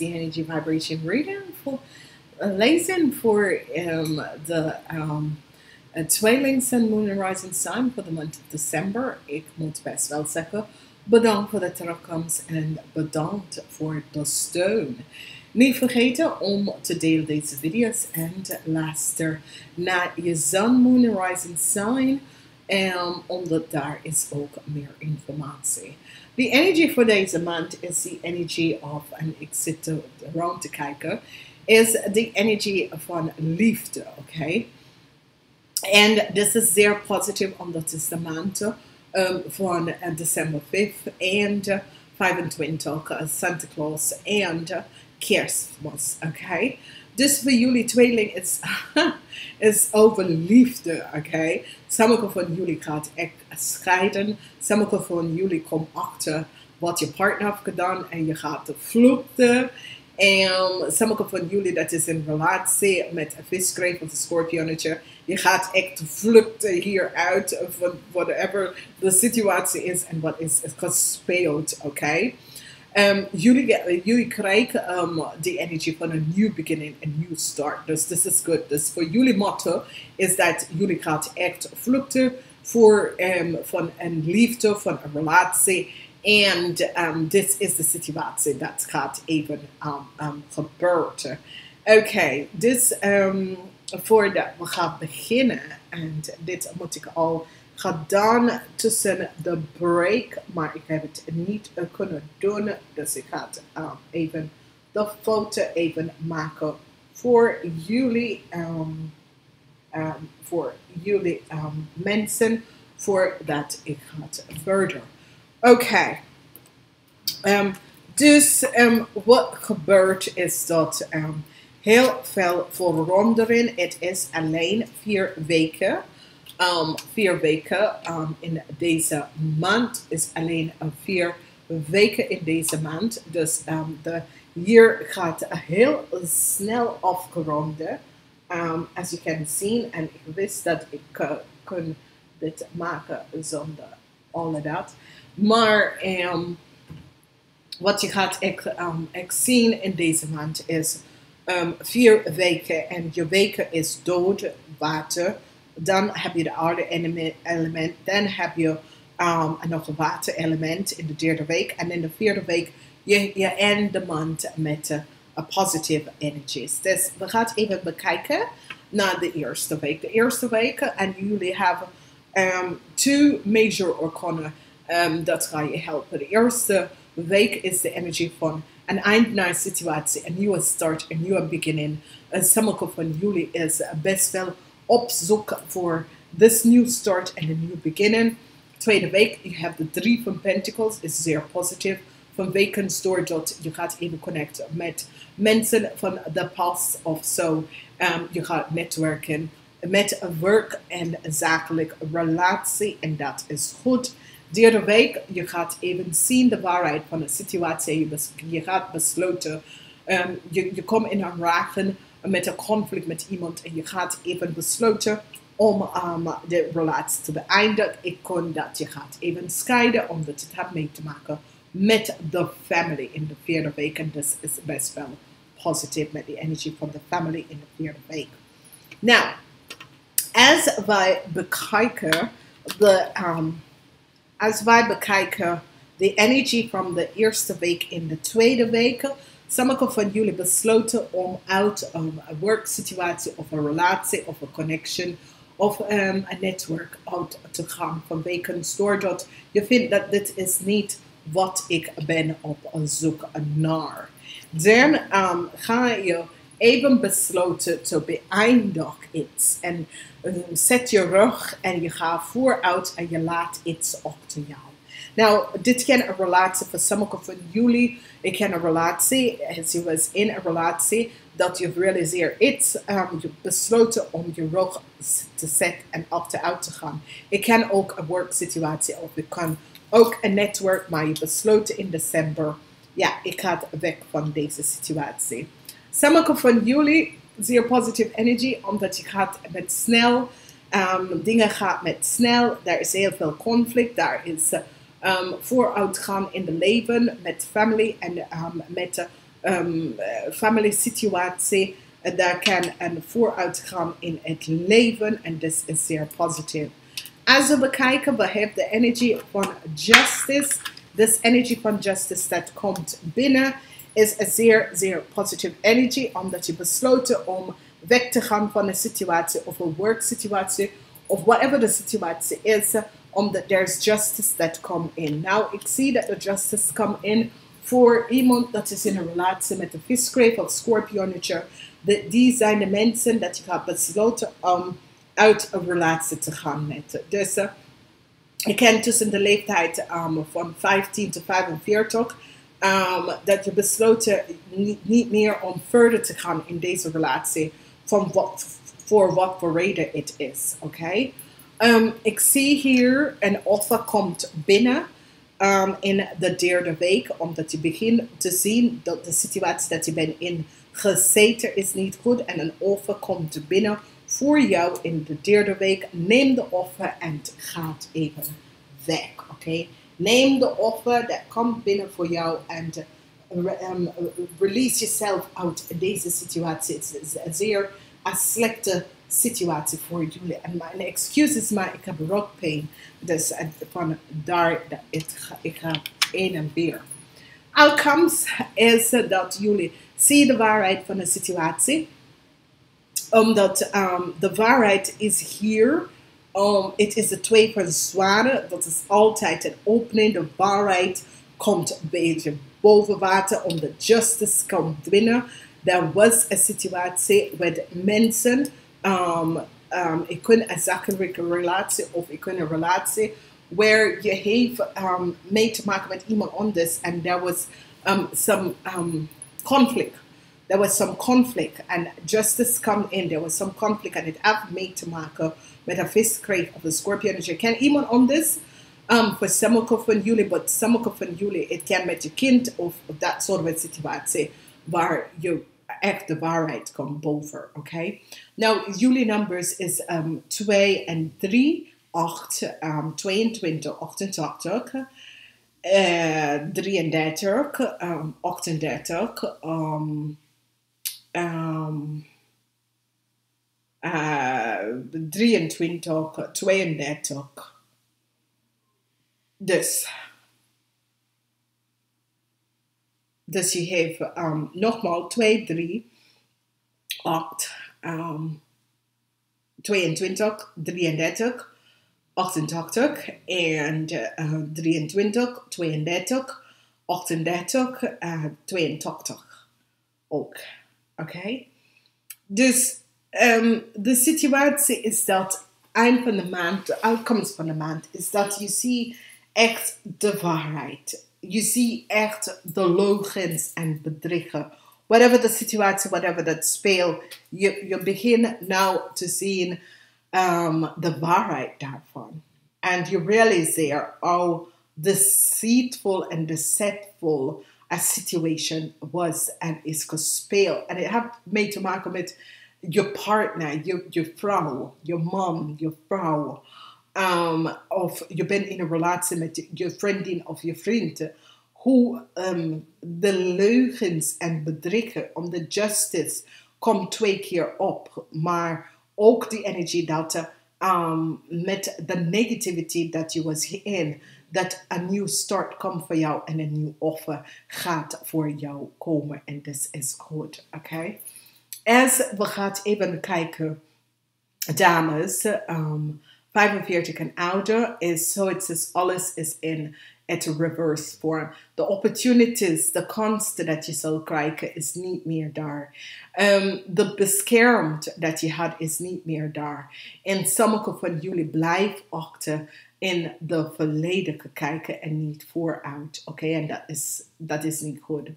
the energy vibration reading voor Lezing voor de Tweelingen, Sun, Moon en Rising Sign voor de maand december. Ik moet best wel zeggen, bedankt voor de terugkomst en bedankt voor de steun. Niet vergeten om te delen deze video's en te luisteren naar je Sun, Moon en Rising Sign. Omdat daar is ook meer informatie. De energie voor deze maand is de energie of, en ik zit er rond te kijken, is de energie van liefde, oké? En dit is zeer positief, omdat het is de maand van december 5 en 25, Santa Claus en Kerstmis, oké? Dus voor jullie tweeling is over liefde, oké? Sommige van jullie gaat echt scheiden. Sommige van jullie komen achter wat je partner heeft gedaan en je gaat vluchten. En sommige van jullie, dat is een relatie met een viskreef of een schorpionetje. Je gaat echt vluchten hieruit van whatever de situatie is en wat is gespeeld, oké? Jullie krijgen de energie van een nieuw beginning, een nieuw start. Dus dit is goed. Dus voor jullie motto is dat jullie gaat echt vluchten van een liefde, van een relatie. En dit is de situatie dat gaat even gebeuren. Oké, dus voordat we gaan beginnen, en dit moet ik al gedaan tussen de break, maar ik heb het niet kunnen doen, dus ik ga even de foto even maken voor jullie mensen, voordat ik ga verder. Oké. Dus wat gebeurt is dat heel veel verandering. Het is alleen 4 weken. 4 weken in deze maand is alleen 4 weken in deze maand. Dus de jaar gaat heel snel afgeronden. Als je kan zien, en ik wist dat ik kon dit maken zonder al dat. Maar wat je gaat echt zien in deze maand is 4 weken en je weken is dood, water. Dan heb je de aarde element, dan heb je nog een water element in de 3e week. En in de 4e week je eindigt de maand met positieve energies. Dus we gaan even bekijken naar de eerste week. De eerste week, en jullie hebben 2 major arcana dat ga je helpen. De eerste week is de energie van een eind naar situatie, een nieuwe start, een nieuwe beginning. Sommige van jullie is best wel op zoek voor this new start en een nieuw beginning. Tweede week, je hebt de 3 van Pentacles, is zeer positief. Van wekens doordat je gaat even connecten met mensen van de past of zo. Je gaat netwerken met werk en zakelijk relatie en dat is goed. Derde week, je gaat even zien de waarheid van de situatie. Je gaat besluiten. Je komt in aanraking met een conflict met iemand en je gaat even besluiten om de relatie te beëindigen. Ik kon dat je gaat even scheiden, omdat het heeft mee te maken met de family in de 4e week. En dus is best wel positief met de energie van de family in de 4e week. Nou, als wij bekijken de energie van de eerste week in de 2e week. Sommige van jullie besloten om uit een werksituatie of een relatie of een connection of een netwerk uit te gaan. Vanwege doordat je vindt dat dit is niet wat ik ben op zoek naar. Dan ga je even besluiten te beëindigen iets. En zet je rug en je gaat vooruit en je laat iets achter jou. Nou, dit kan een relatie voor sommige van jullie. Ik ken een relatie, als je was in een relatie, dat je realiseert iets, je besloten om je rug te zetten en achteruit te gaan. Ik ken ook een werksituatie, of ik kan ook een netwerk, maar je besloten in december, ja, ik ga weg van deze situatie. Sommige van jullie, zeer positieve energie, omdat je gaat met snel, dingen gaat met snel, daar is heel veel conflict, daar is vooruitgaan in het leven met family en met family situatie. Daar kan een vooruitgang in het leven en dat is zeer positief. Als we bekijken, we hebben de energie van justice. This energy van justice dat komt binnen is een zeer, zeer positieve energie, omdat je besloten om weg te gaan van een situatie of een werksituatie of whatever de situatie is, omdat there's justice that come in. Nou, ik zie dat de justice come in voor iemand dat is in een relatie met een visgreep of scorpionnetje. Die zijn de mensen dat je gaat besloten om uit een relatie te gaan met. Dus je kent tussen de leeftijd van 15 tot 45 dat je besloten niet meer om verder te gaan in deze relatie van voor wat voor reden het is. Oké? Ik zie hier een offer komt binnen in de derde week, omdat je begint te zien dat de situatie dat je bent in gezeten is niet goed en een offer komt binnen voor jou in de derde week. Neem de offer en het gaat even weg. Oké? Neem de offer dat komt binnen voor jou en release jezelf uit deze situatie. Het is een zeer slechte situatie voor jullie. En mijn excuus is maar ik heb rugpijn. Dus van daar ik ga heen en weer. Outcomes is dat jullie zien de waarheid van de situatie. Omdat de waarheid is hier. Het is de twee van zwaarden. Dat is altijd een opening. De waarheid komt een beetje boven water. Omdat justice komt binnen. Er was een situatie met mensen. Ik kon een zakelijke relatie of ik kon een relatie waar je heeft mee te maken met iemand anders. En there was some conflict. There was some conflict and justice come in. There was some conflict and it had mee te maken met een visgreep of een scorpion. Dus je kent iemand anders. Voor sommige van jullie, maar sommige van jullie, het kan met je kind of dat soort van situatie waar je echt de waarheid komt boven. Oké? Nou, jullie numbers is 2 en 3, 8, 22, 88. 33, 38, 23, 32. Dus je heeft nogmaals 2, 3, 8, 22, 33, 88 en 23, 32, 38, 82 ook. Oké? Dus de situatie is dat eind van de maand, de uitkomst van de maand, is dat je ziet echt de waarheid. Je ziet echt de leugens en bedriegen. Whatever de situatie, whatever dat speelt, je begint nou te zien de waarheid daarvan. And you realize how deceitful and deceptful a situation was and is gespeeld. En het heeft mee te maken met je partner, je vrouw, je man, je vrouw. Of je bent in een relatie met je vriendin of je vriend. Hoe de leugens en bedriegen om de justice komt 2 keer op. Maar ook die energie dat met de negativity dat je was in, dat een nieuw start komt voor jou en een nieuw offer gaat voor jou komen. En dat is goed, oké? Als we gaan even kijken, dames, 45 en ouder is zo, het is alles is in het reverse vorm. De opportunities, de kansen dat je zal krijgen is niet meer daar. De beschermd dat je had is niet meer daar. En sommige van jullie blijven achter in de verleden kijken en niet vooruit. Oké, en dat is niet goed.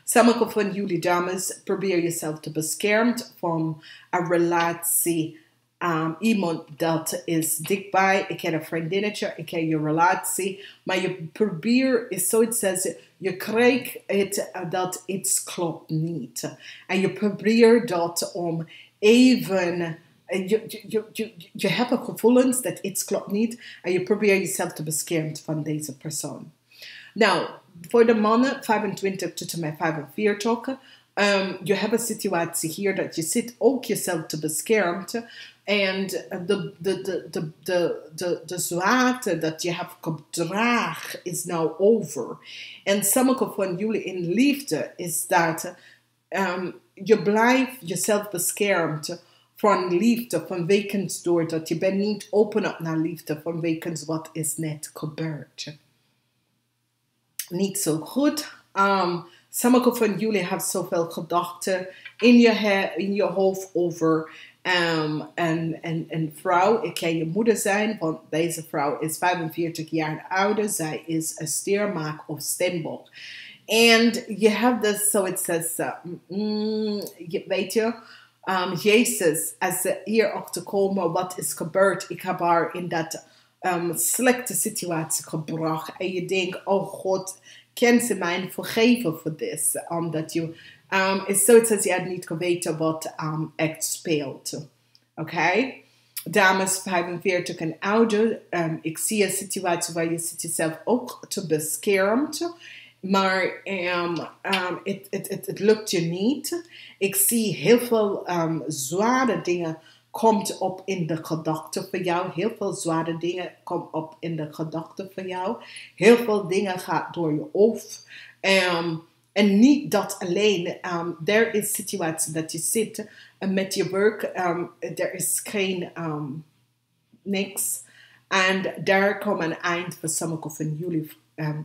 Sommige van jullie dames, probeer jezelf te beschermen van een relatie. Iemand dat is dichtbij. Ik heb een vriendinnetje, ik heb je relatie. Maar je probeert, is zoiets als je krijgt het dat iets klopt niet. En je probeert dat om even. Je hebt een gevoelens dat iets klopt niet. En je probeert jezelf te beschermen van deze persoon. Nou, voor de mannen 25 tot en met 45. Je hebt een situatie hier dat je zit ook jezelf te beschermen. En de zwaarte dat je hebt gedragen is nou over. En sommige van jullie in liefde is dat je blijft jezelf beschermd van liefde, vanwege doordat je bent niet open op naar liefde, vanwege wat is net gebeurd. Niet zo goed. Sommige van jullie hebben zoveel gedachten in je hoofd over een vrouw. Ik kan je moeder zijn, want deze vrouw is 45 jaar ouder. Zij is een steermaak of steenbok. En je hebt dus zoiets als, weet je, Jezus, als ze hierachter komen, wat is gebeurd? Ik heb haar in dat slechte situatie gebracht. En je denkt, oh God, kan ze mij vergeven voor dit? Omdat je, is zoiets als je hebt niet geweten wat echt speelt. Oké? Dames 45 en ouder, ik zie een situatie waar je zit jezelf ook te beschermt. Maar het lukt je niet. Ik zie heel veel zware dingen komt op in de gedachten van jou. Heel veel zware dingen komen op in de gedachten van jou. Heel veel dingen gaan door je hoofd. En niet dat alleen. Er is situatie dat je zit met je werk. Er is geen niks. En daar komt een eind voor sommige van jullie.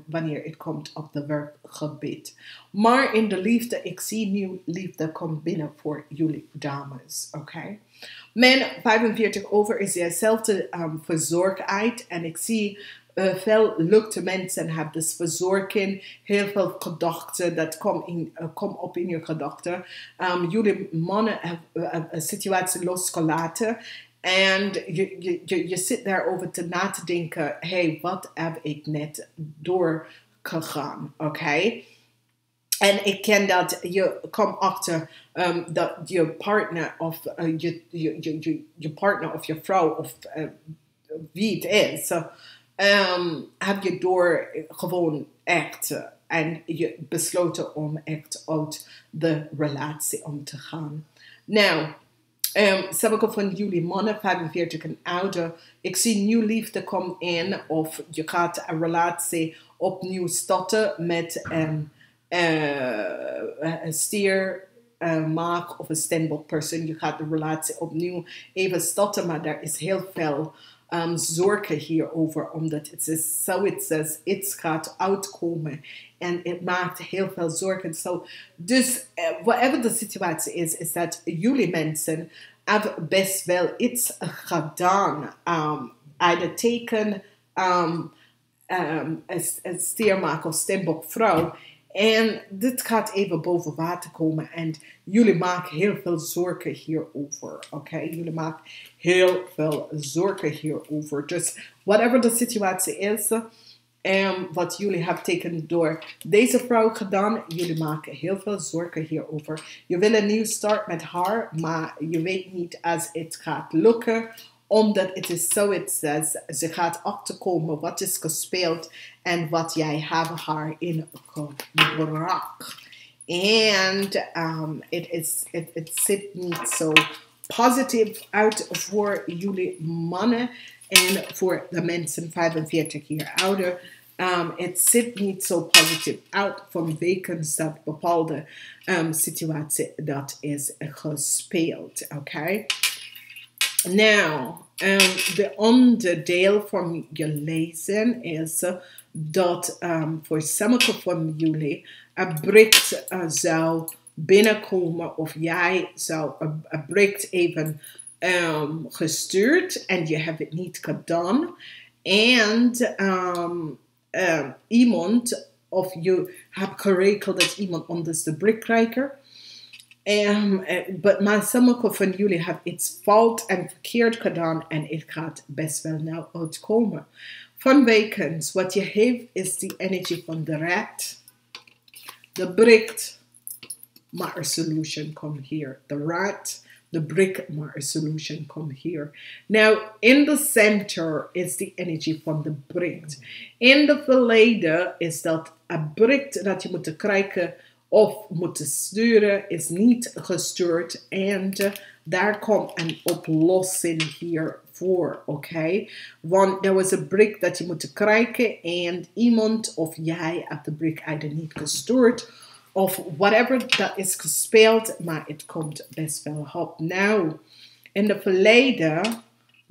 Wanneer het komt op de werkgebied. Maar in de liefde, ik zie nieuw liefde komt binnen voor jullie dames. Oké? Men 45 over is dezelfde verzorgdheid. En ik zie veel lukte mensen hebben dus verzorging. Heel veel gedachten. Dat komt op in je gedachten. Jullie mannen hebben een situatie losgelaten. En je zit daarover na te denken, hey, wat heb ik net doorgegaan, oké? En ik ken dat je komt achter dat je partner of je partner of je vrouw of wie het is, heb je door gewoon echt en je besloten om echt uit de relatie om te gaan. Nou, sommige van jullie mannen, 45 en ouder, ik zie nieuw liefde komen in of je gaat een relatie opnieuw starten met een stiermaak of een steenbokpersoon. Je gaat de relatie opnieuw even starten, maar er is heel veel zorgen hierover, omdat het is zoiets als iets gaat uitkomen en het maakt heel veel zorgen. Dus whatever de situatie is dat jullie mensen hebben best wel iets gedaan. Uit het teken een stiermaak of steenbokvrouw. En dit gaat even boven water komen. En jullie maken heel veel zorgen hierover. Oké? Jullie maken heel veel zorgen hierover. Dus whatever de situatie is. Wat jullie hebben tekenen door deze vrouw gedaan. Jullie maken heel veel zorgen hierover. Je wil een nieuw start met haar. Maar je weet niet als het gaat lukken. Omdat het is zoiets als ze gaat achterkomen wat is gespeeld en wat jij hebt haar in gebracht. En het zit niet zo positief uit voor jullie mannen en voor de mensen 45 jaar ouder. Het zit niet zo positief uit vanwege dat bepaalde situatie dat is gespeeld. Oké? Nou, de onderdeel van je lezen is dat voor sommige van jullie een bericht zou binnenkomen of jij zou een bericht even gestuurd en je hebt het niet gedaan. En iemand of je hebt geregeld dat iemand anders de bericht krijgt. Maar sommige van jullie hebben iets fout en verkeerd gedaan en het gaat best wel nou uitkomen. Vanwege wat je heeft is die energie van de rat, de bericht, maar een solution komt hier. De rat, de brick, maar een solution komt hier. Nou, in de center is die energie van de brick. In het verleden is dat een brick dat je moet krijgen of moet sturen, is niet gestuurd. En daar komt een oplossing hier voor, oké? Want er was een brick dat je moet krijgen en iemand of jij hebt de brick eigenlijk niet gestuurd. Of whatever dat is gespeeld, maar het komt best wel op. Nou, in het verleden,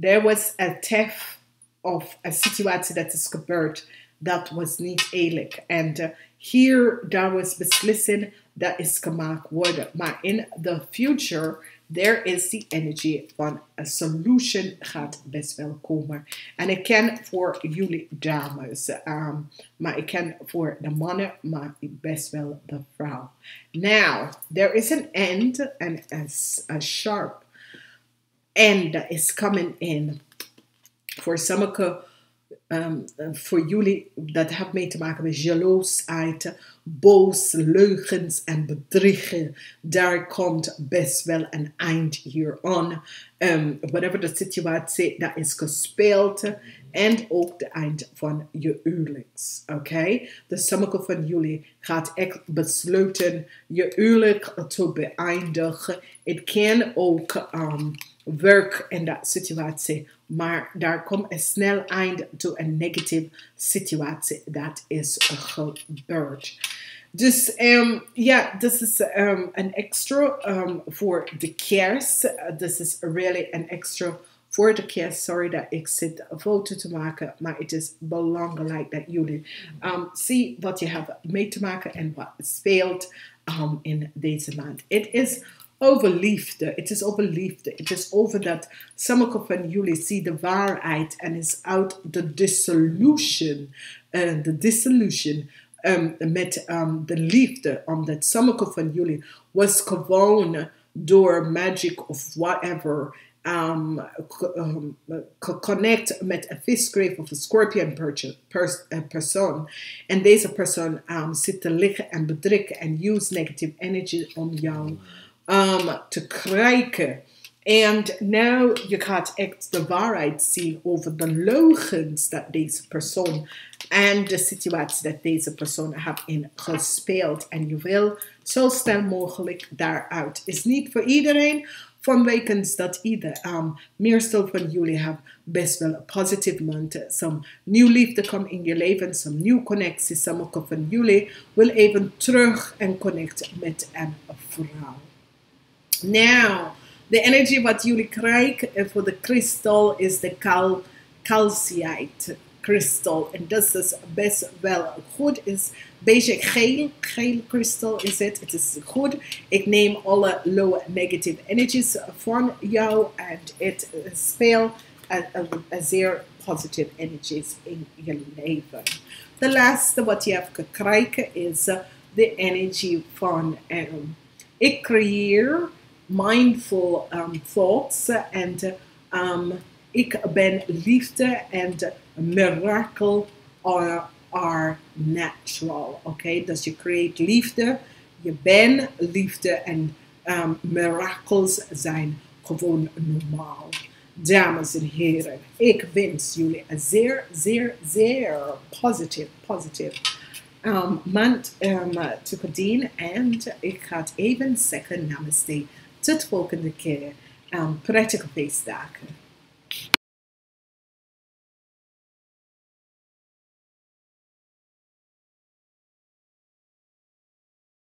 there was a theft of een situatie dat is gebeurd. Dat was niet eerlijk. En hier, daar was beslissing dat is gemaakt worden. Maar in the future, there is the energy van a solution gaat best wel komen. En ik ken voor jullie dames, maar ik ken voor de mannen, maar best wel de vrouw. Now, there is an end and a sharp end that is coming in. Voor sommige voor jullie, dat heeft mee te maken met jaloosheid, boos, leugens en bedriegen. Daar komt best wel een eind hier aan. Whatever de situatie dat is gespeeld. En ook de eind van je huwelijks. Oké? Dus sommige van jullie gaat echt besluiten je huwelijk te beëindigen. Het kan ook werk in dat situatie. Maar daar komt een snel eind to een negatieve situatie dat is gebeurd. Dus ja, dit is een extra voor de kerst. This is really een extra voor de kerst. Sorry dat ik zit een foto te maken, maar het is belangrijk dat jullie zien wat je hebt mee te maken en wat speelt in deze maand. Het is over liefde. Het is over liefde. Het is over dat sommige van jullie zien de waarheid en is out the dissolution. De dissolution met de liefde. Omdat sommige van jullie was gewoon door magic of whatever connect met een visgraaf of een scorpion persoon. En deze persoon zit te liggen en bedrikken en use negative energy om jou te krijgen. En nou, je gaat echt de waarheid zien over de leugens dat deze persoon en de situatie dat deze persoon heeft ingespeeld. En je wil zo snel mogelijk daaruit. Is niet voor iedereen, vanwege dat meestal van jullie hebben best wel een positieve maand. Some nieuw liefde komt in je leven, some nieuwe connecties. Sommige van jullie wil even terug en connecten met een vrouw. Nou, de energie wat jullie krijgen voor de kristal is de calcite kristal. En dat is best wel goed. Is een beetje geel kristal is het. Het is goed. Ik neem alle low negative energies van jou en het speelt een zeer positive energies in je leven. De laatste wat je hebt gekregen is de energie van ik creëer mindful thoughts and ik ben liefde and miracle are natural. Okay? Dus je creëert liefde, je bent liefde en miracles zijn gewoon normaal. Dames en heren, ik wens jullie een zeer, zeer, zeer positive maand te gedienen. En ik ga het even zeggen namaste. Tot volgende keer. Prettige feestdagen.